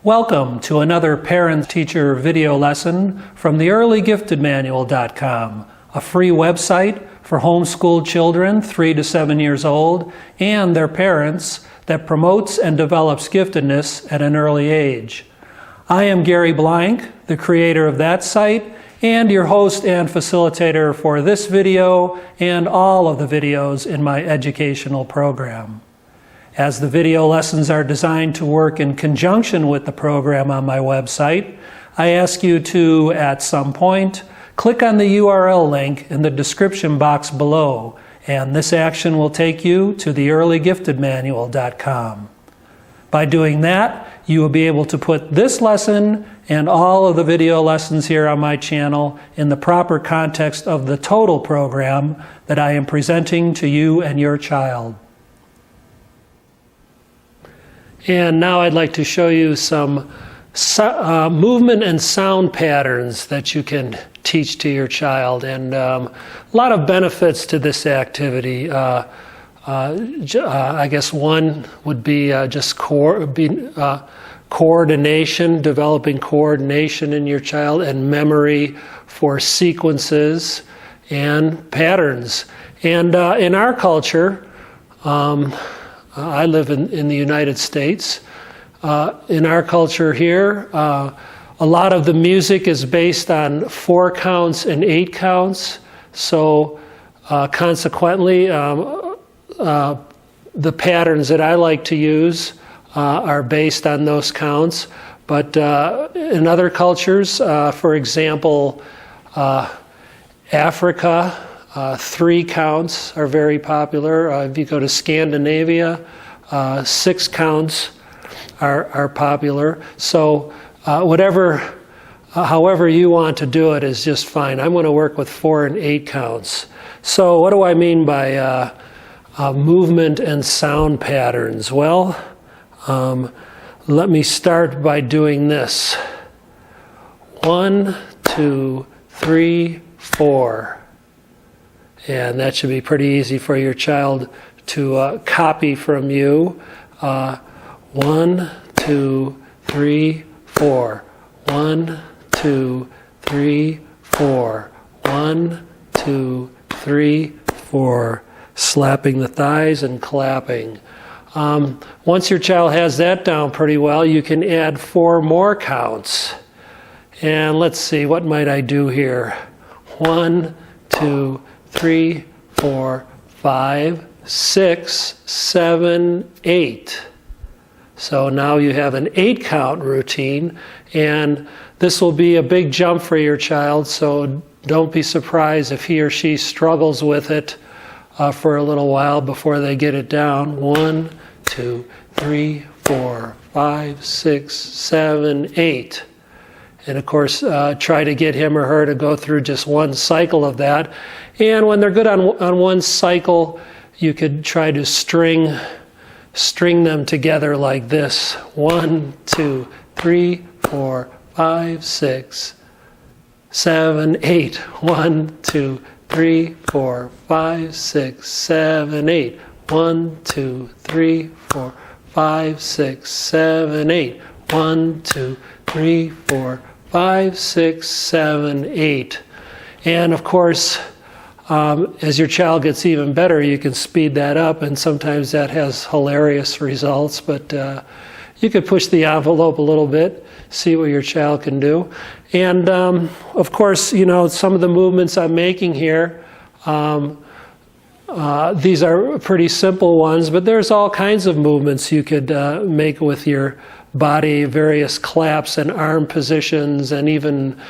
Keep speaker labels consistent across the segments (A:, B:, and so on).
A: Welcome to another parent-teacher video lesson from the earlygiftedmanual.com, a free website for homeschooled children 3 to 7 years old and their parents that promotes and develops giftedness at an early age. I am Gary Blank, the creator of that site, and your host and facilitator for this video and all of the videos in my educational program. As the video lessons are designed to work in conjunction with the program on my website, I ask you to, at some point, click on the URL link in the description box below, and this action will take you to the earlygiftedmanual.com. By doing that, you will be able to put this lesson and all of the video lessons here on my channel in the proper context of the total program that I am presenting to you and your child. And now I'd like to show you some movement and sound patterns that you can teach to your child, and a lot of benefits to this activity. I guess one would be just coordination, developing coordination in your child, and memory for sequences and patterns. And in our culture, I live in the United States. In our culture here, a lot of the music is based on 4 counts and 8 counts. So consequently, the patterns that I like to use are based on those counts. But in other cultures, for example, Africa, 3 counts are very popular. If you go to Scandinavia, 6 counts are popular. So however you want to do it is just fine. I'm going to work with 4 and 8 counts. So what do I mean by movement and sound patterns? Well, let me start by doing this. 1, 2, 3, 4. And that should be pretty easy for your child to copy from you. 1, 2, 3, 4. 1, 2, 3, 4. 1, 2, 3, 4. Slapping the thighs and clapping. Once your child has that down pretty well, you can add 4 more counts. And let's see, what might I do here? 1, 2, 3, 4, 5, 6, 7, 8. So now you have an 8-count routine, and this will be a big jump for your child, so don't be surprised if he or she struggles with it for a little while before they get it down. 1, 2, 3, 4, 5, 6, 7, 8. And of course, try to get him or her to go through just one cycle of that. And when they're good on one cycle, you could try to string them together like this. 1, 2, 3, 4, 5, 6, 7, 8. 1, 2, 3, 4, 5, 6, 7, 8. 1, 2, 3, 4, 5, 6, 7, 8. 1, 2, 3, 4, 5, 6, 7, 8. And of course, as your child gets even better, you can speed that up, and sometimes that has hilarious results, but you could push the envelope a little bit, see what your child can do. And of course, you know, some of the movements I'm making here, these are pretty simple ones, but there's all kinds of movements you could make with your body, various claps and arm positions, and even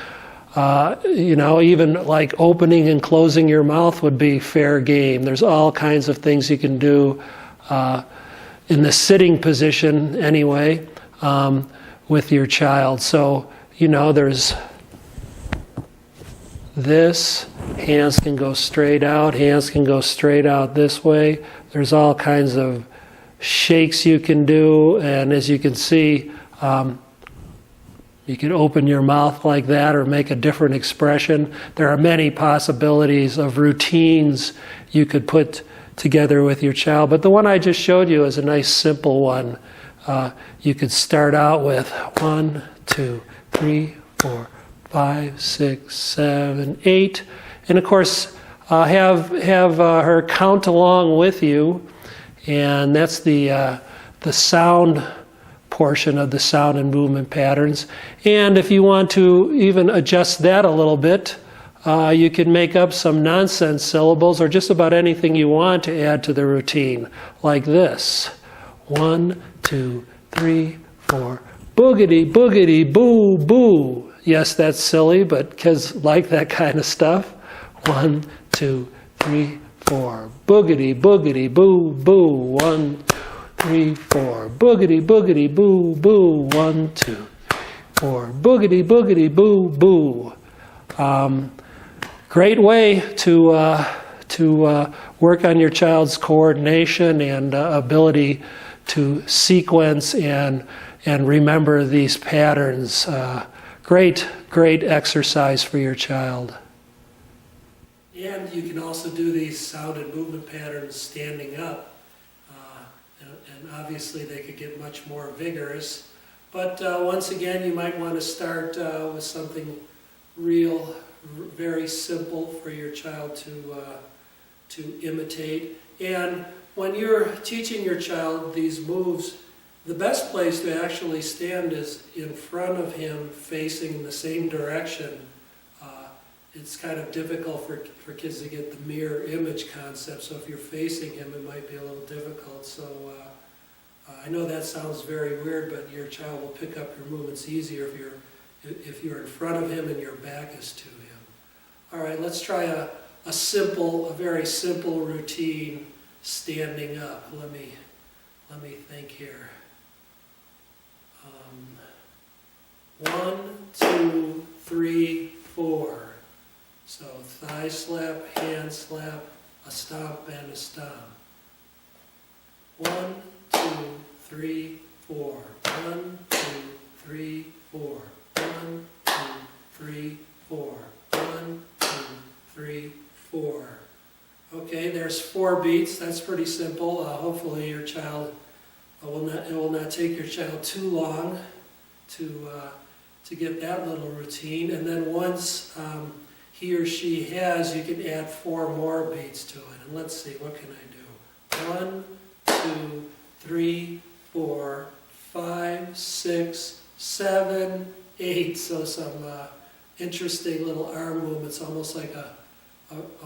A: even like opening and closing your mouth would be fair game. There's all kinds of things you can do in the sitting position anyway with your child. So, there's this. Hands can go straight out. Hands can go straight out this way. There's all kinds of shakes you can do. And as you can see, you can open your mouth like that or make a different expression. There are many possibilities of routines you could put together with your child. But the one I just showed you is a nice simple one You could start out with 1, 2, 3, 4, 5, 6, 7, 8, and of course have her count along with you, and that's the sound portion of the sound and movement patterns. And if you want to even adjust that a little bit, you can make up some nonsense syllables or just about anything you want to add to the routine, like this. 1, 2, 3, 4. Boogity, boogity, boo, boo. Yes, that's silly, but kids like that kind of stuff. 1, 2, 3, 4. Boogity, boogity, boo, boo. 1, 2, 3, 4. Boogity, boogity, boo, boo. 1, 2, 4. Boogity, boogity, boo, boo. Great way to work on your child's coordination and ability to sequence and remember these patterns. Great exercise for your child. And you can also do these sound and movement patterns standing up. And obviously they could get much more vigorous. But once again, you might want to start with something very simple for your child to imitate. And when you're teaching your child these moves, the best place to actually stand is in front of him, facing in the same direction. It's kind of difficult for kids to get the mirror image concept, so if you're facing him, it might be a little difficult. So I know that sounds very weird, but your child will pick up your movements easier if you're in front of him and your back is to him. All right, let's try a very simple routine standing up. Let me think here. 1, 2, 3, 4. So thigh slap, hand slap, a stomp and a stomp. 1, 2, 3, 4. 1, 2, 3, 4. 1, 2, 3, 4. 1, 2, 3, 4. Okay, there's 4 beats. That's pretty simple. Hopefully your child it will not take your child too long to get that little routine. And then once he or she has, you can add 4 more beats to it. And let's see, what can I do? 1, 2, 3, 4, 5, 6, 7, 8. So some interesting little arm movements, almost like a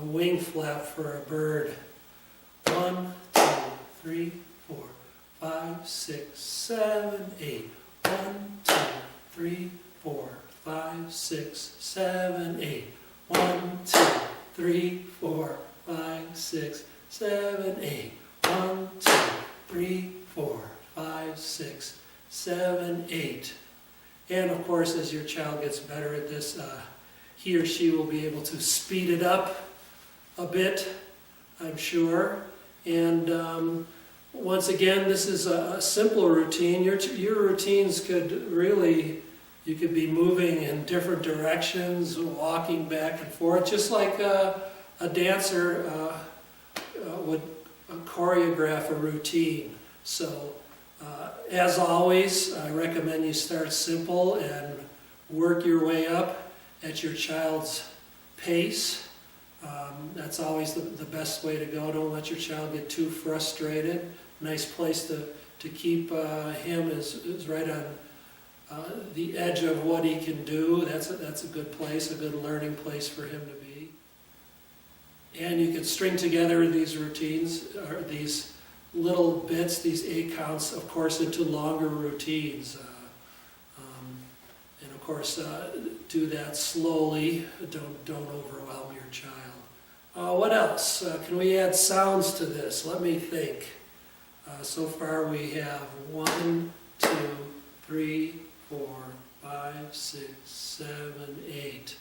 A: wing flap for a bird. 1, 2, 3, 4, 5, 6, 7, 8. 1, 2, 3, 4, 5, 6, 7, 8. 1, 2, 3, 4, 5, 6, 7, 8. 1, 2, 3, 4, 5, 6, 7, 8. And of course, as your child gets better at this, he or she will be able to speed it up a bit, I'm sure. And once again, this is a simple routine. Your routines could really, you could be moving in different directions, walking back and forth, just like a dancer would choreograph a routine. So, as always, I recommend you start simple and work your way up at your child's pace. That's always the best way to go. Don't let your child get too frustrated. Nice place to keep him is right on the edge of what he can do. That's a good place, a good learning place for him to be. And you can string together these routines, or these little bits, these 8 counts, of course, into longer routines. And of course, do that slowly. Don't overwhelm your child. What else? Can we add sounds to this? Let me think. So far we have 1, 2, 3, 4, 5, 6, 7, 8.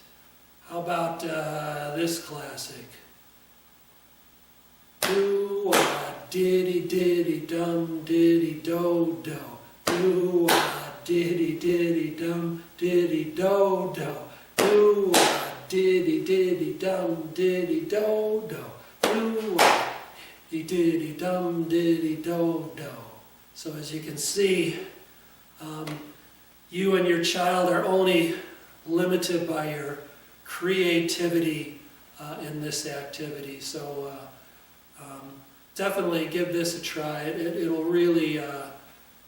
A: How about this classic? Do-wah, diddy-diddy-dum, diddy-do-do. Do-wah, diddy-diddy-dum, diddy-do-do. Do-wah, diddy-diddy-dum, diddy-do-do. Do-wah, diddy-dum, diddy-do-do. So as you can see, you and your child are only limited by your creativity in this activity. So definitely give this a try. It'll really,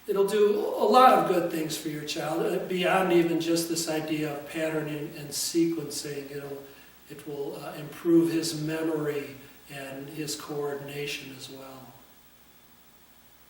A: it'll do a lot of good things for your child, beyond even just this idea of patterning and sequencing. It will improve his memory and his coordination as well.